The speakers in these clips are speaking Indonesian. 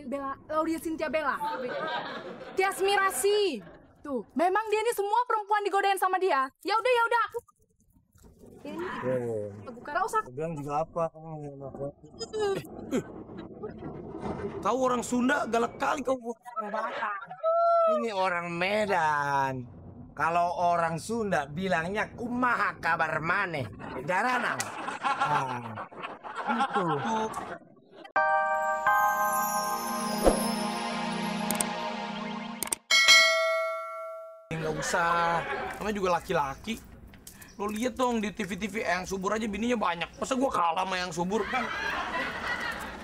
Bella, Laudia Cynthia Bella. Tias Mirasi. Tuh, memang dia ini semua perempuan digodain sama dia. Ya udah aku. Ini. Bukan gak usah. Bilang juga apa? Kau orang Sunda galak kali kau. Ini orang Medan. Kalau orang Sunda bilangnya kumaha kabar maneh. Daranang. Itu. Nggak usah, namanya juga laki-laki. Lo lihat dong di TV-TV yang subur aja bininya banyak. Masa gua kalah sama yang subur kan?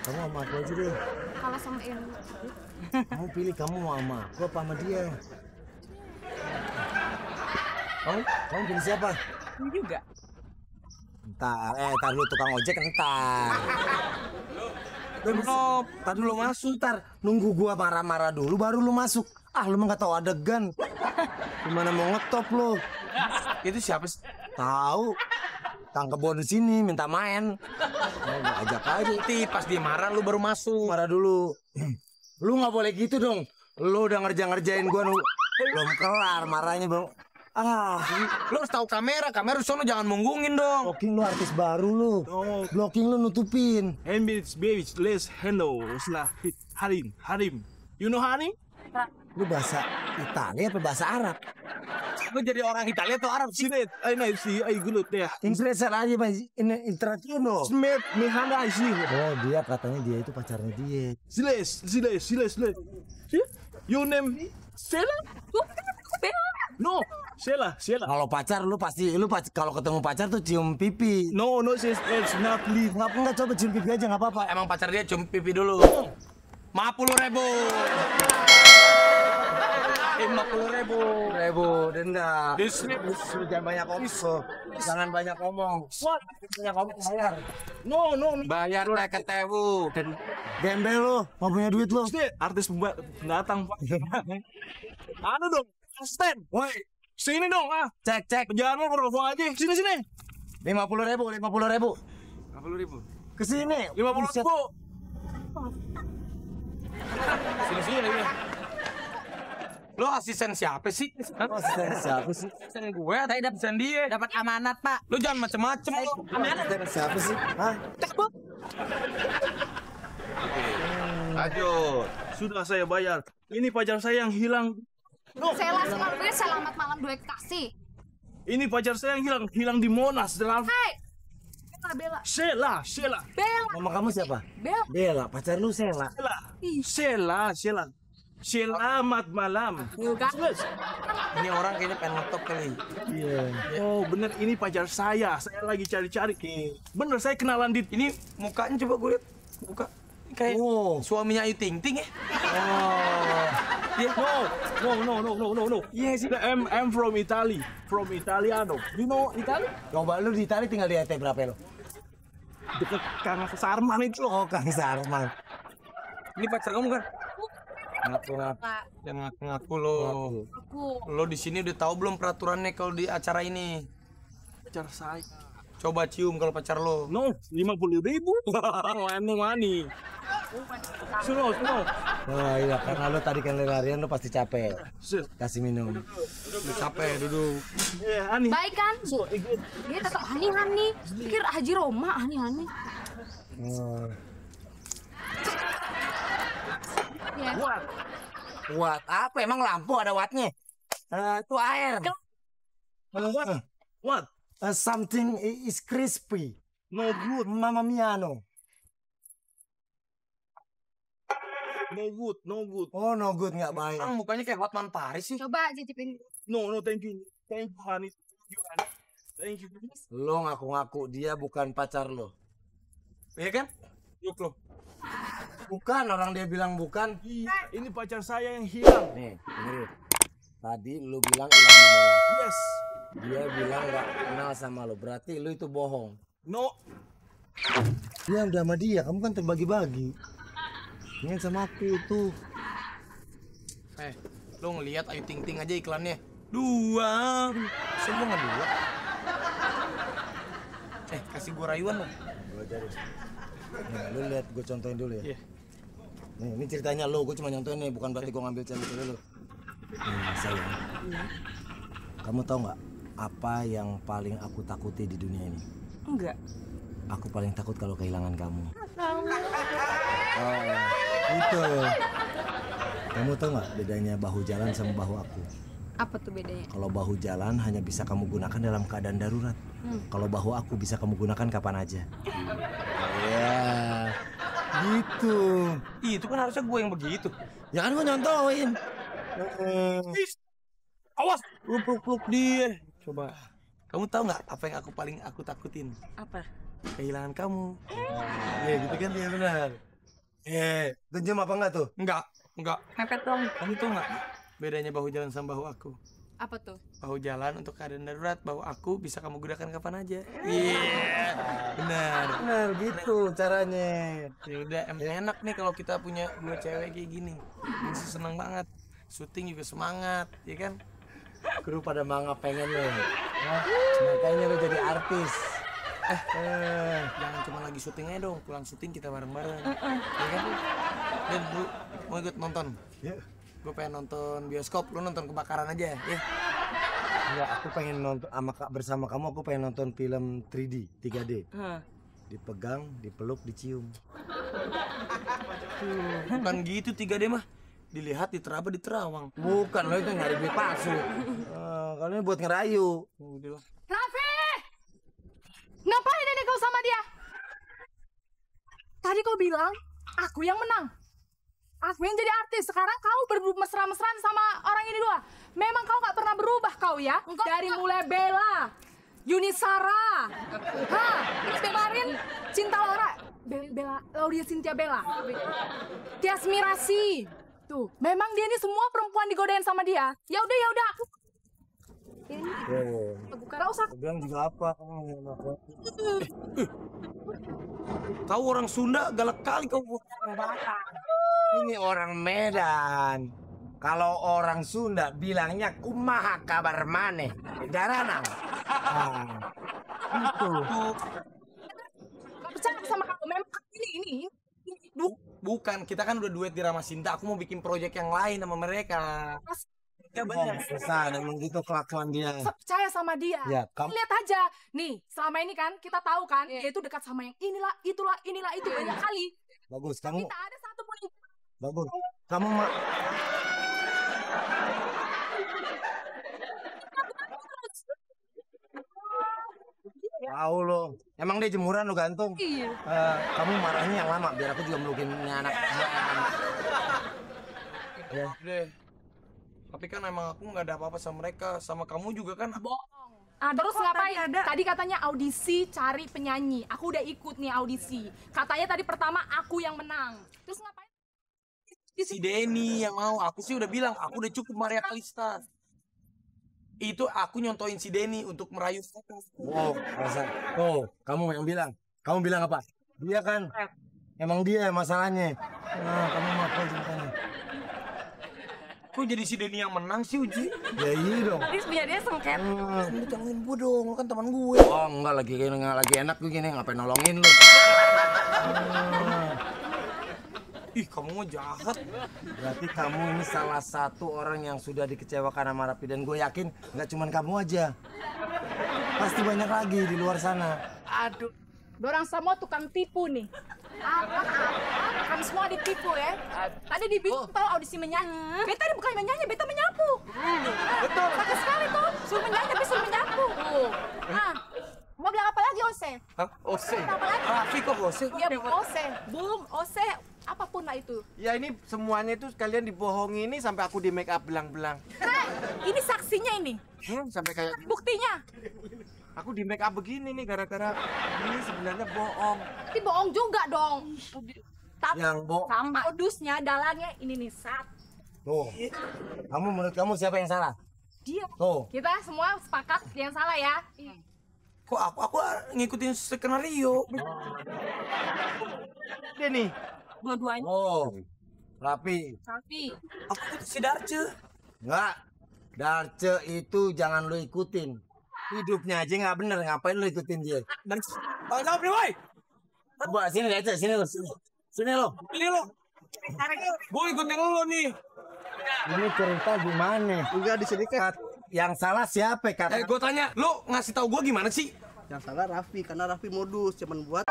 Kamu sama aku aja deh. Kalah sama yang Kamu pilih kamu mau sama aku apa sama dia? Kamu pilih siapa? ini juga. Ntar lu tukang ojek ntar. Ntar dulu masuk, ntar nunggu gua marah-marah dulu baru lu masuk. Ah, lu mah nggak tahu adegan. Gimana mau ngetop lu? Itu siapa sih? Tahu. Kang Kebon di sini minta main. Mau gua ajak aja. Nanti pas dia marah lu baru masuk. Marah dulu. Lu nggak boleh gitu dong. Lu udah ngerjain gua belum kelar marahnya bang. Lu harus tahu kamera sono jangan munggungin dong. Blocking lu artis baru lu. Blocking lu nutupin. baby, let's handle lah Harim. You know Harim? Lu bahasa Italia apa bahasa Arab? Lu jadi orang Italia atau Arab sih? I good there. Inggris aja mas, ini internasional. Smith, Mihanda sih. Oh dia katanya dia itu pacarnya dia. Siles. You name Sela? No, Sela. Kalau pacar lu pasti kalau ketemu pacar tuh cium pipi. No, it's not leave. Nggak coba cium pipi aja nggak apa-apa. Emang pacar dia cium pipi dulu. 50.000. 50.000 denda. Lu jangan banyak ngomong. Jangan banyak ngomong. What? Banyak ngomong bayar. No. Bayar lah ke Tewu. Gembel lu, mau punya duit lu. Artis pendatang, Pak. Anu dong, stand. Woi, Sini dong, cek. Jangan mau perlu aja. Sini. 50.000. 50.000. Kesini. 50.000. Sini. Lo asisten siapa sih? Asisten siapa sih? Asisten gue, tadi asisten dia. Dapat amanat, Pak. Lo jangan macem-macem lo. Amanat. Asisten siapa sih? Hah? Lanjut. Sudah saya bayar. Ini pacar saya yang hilang. Selamat malam duet kasih. Ini pacar saya yang hilang di Monas. Hai. Bella. Sela. Bella. Mama kamu siapa? Bella. Bella, pacar lu Sela. Sela. Selamat malam. Ini orang kayaknya pengen ngetop kali. Iya. Oh bener, ini pacar saya. Saya lagi cari-cari. Bener, saya kenalan di... Ini mukanya coba gue lihat. Muka kayak suaminya Ayu Ting Ting ya. No. Yes. I'm from Italy. From Italiano. You know Italy? Coba lu di Itali tinggal di RT berapa lo? Deket Kang Sarman itu. Oh, Kang Sarman. Ini pacar kamu kan? Ngaku lo. Lo di sini udah tahu belum peraturannya kalau di acara ini? Pacar saya. Coba cium kalau pacar lo. No, 50.000. Wani. Suno. Oh iya, karena lo tadi kan larian lo pasti capek. Kasih minum. Lo capek duduk. Hani. Baik kan? Dia tetap hani. Pikir Haji Roma hani. Oh. Ya. Watt apa? Emang lampu ada wattnya? Itu air. What? Something is crispy. No good. Mamma mia no. No good. Oh no good, nggak baik. Orang mukanya kayak Hotman Paris sih. Coba cicipin. No, thank you. Thank you, honey. Thank you. Lo ngaku-ngaku dia bukan pacar lo. Iya kan? Yuk lo. Bukan, orang dia bilang bukan. Ini pacar saya yang hilang. Nih, dengerin. Tadi lu bilang hilang di mana? Yes. Dia bilang nggak kenal sama lo. Berarti lu itu bohong. No. Dia udah sama dia, kamu kan terbagi-bagi. Ingin sama aku itu. Lo ngelihat Ayu Ting Ting aja iklannya. 2. Semua nggak 2. Kasih gua rayuan lo. Gua ajarin. Nah, lu lihat gue contohin dulu ya. Nih, ini ceritanya lo, gue cuma nyontoin nih, bukan berarti gue ngambil cewek lo. Nih, sayang. Kamu tahu nggak apa yang paling aku takuti di dunia ini? Enggak. Aku paling takut kalau kehilangan kamu. Oh, itu. Kamu tahu nggak bedanya bahu jalan sama bahu aku? Apa tuh bedanya? Kalau bahu jalan hanya bisa kamu gunakan dalam keadaan darurat. Kalau bahu aku bisa kamu gunakan kapan aja. Iya, gitu. Ih, itu kan harusnya gue yang begitu. Ya kan gue nyontoin. Awas, lu peluk-peluk dia. Coba. Kamu tahu nggak apa yang aku takutin? Apa? Kehilangan kamu. Iya gitu kan, ya benar. Itu jam apa enggak tuh? Enggak. Mepet dong. Kamu tahu nggak bedanya bahu jalan sama bahu aku? Apa tuh? Bahu jalan untuk keadaan darurat, bahu aku bisa kamu gunakan kapan aja. Iya, benar. Benar gitu caranya. Ya udah, emang enak nih kalau kita punya dua cewek kayak gini. Masih seneng banget. Syuting juga semangat, ya kan? Kru pada manga pengen lo. Makanya lo jadi artis. Jangan cuma lagi syuting aja dong, pulang syuting kita bareng-bareng. Ya kan? Dan lu mau ikut nonton? Ya. Gue pengen nonton bioskop, lu nonton Kebakaran aja ya. Enggak, aku pengen nonton bersama kamu, aku pengen nonton film 3D, 3D. Dipegang, dipeluk, dicium. Bukan gitu 3D mah. Dilihat, diteraba, diterawang. Bukan, lo itu nyari duit palsu. Kalau ini buat ngerayu. Udah lah. Raffi! Ngapain ini kau sama dia? Tadi kau bilang, aku yang menang. Aku yang jadi artis. Sekarang kau mesra-mesraan sama orang ini dua. Memang kau gak pernah berubah kau ya? Dari mulai Bella, Yunisara, terus kemarin Cinta Laura, Bella, Laudia Cynthia Bella, Tias Mirasi. Tuh, memang dia ini semua perempuan digodain sama dia. Ya udah aku. Ini bukan usah. Aku bilang juga apa? Kau orang Sunda galak kali kau. Ini orang Medan. Kalau orang Sunda bilangnya kumaha kabar maneh. Daranang. Itu. Gak percaya sama kamu. Memang ini. Bukan, kita kan udah duet di Ramasinta. Aku mau bikin proyek yang lain sama mereka. Ya benar. Susah, emang gitu kelakuan dia. Percaya sama dia. Ya, kamu Lihat aja. Nih, selama ini kan kita tahu kan, dia itu dekat sama yang inilah, itulah, itu banyak kali. bagus. Kamu Kita ada satu pun yang bagus. Kamu mah tahu lo. Emang dia jemuran lo gantung. Iya. Kamu marahnya yang lama biar aku juga melukin anak. Ya. Deh. Tapi kan emang aku nggak ada apa-apa sama mereka. Sama kamu juga kan. bohong. Terus ngapain? Tadi katanya audisi cari penyanyi. Aku udah ikut nih audisi. Katanya tadi pertama aku yang menang. Terus ngapain? Si Denny yang mau. Aku sih udah bilang, aku udah cukup Maria Kalista. Itu aku nyontoin si Denny untuk merayu. Oh, rasa. Oh, kamu yang bilang. Kamu bilang apa? Dia kan. Emang dia masalahnya. Nah, kamu mah apa ceritanya? Kok jadi si Denny yang menang sih, Uji? Ya iya dong. Tadi sebenarnya dia sengket. Lu tolongin gue dong, lu kan teman gue. Oh, enggak lagi enak begini, ngapain nolongin lu? Ih, kamu mah jahat. Berarti kamu ini salah satu orang yang sudah dikecewakan sama Rapi, dan gue yakin nggak cuma kamu aja. Pasti banyak lagi di luar sana. Aduh, dorang semua tukang tipu nih. Apa? Kami semua ditipu ya. Tadi dibilang tahu audisi menyanyi. Beta ini bukan menyanyi, beta menyapu. Betul. Sakit sekali tuh. Suruh menyanyi tapi suruh menyapu. Mau bilang apa lagi, Ose? Hah? Ose? Apa lagi? Raffi kok Ose? Ya, Ose. Bung, Ose. Apapun lah itu. Ya ini semuanya itu kalian dibohongi ini sampai aku di make up belang-belang. Ini saksinya ini. Sampai kayak Buktinya. aku di make up begini nih gara-gara ini sebenarnya bohong. Ini bohong juga dong. Tapi Yang sama modusnya, dalangnya ini nih sat. Tuh, kamu menurut kamu siapa yang salah? Dia. Tuh, Kita semua sepakat yang salah ya. Kok aku ngikutin skenario? Dia nih. Dua-duanya. oh, Rapi. Tapi Aku ikut si Darce. Enggak, Darce itu jangan lu ikutin. Hidupnya aja nggak bener, ngapain lu ikutin dia? Dan tanggung jawab nih, woy! Coba sini Darce, sini lo. Sini lo. Ini lo. Gue ikutin lo nih. Ini cerita gimana? Enggak disedikat. Yang salah siapa, Kak? Gue tanya, lo ngasih tahu gue gimana sih? Yang salah Raffi, karena Raffi modus cuman buat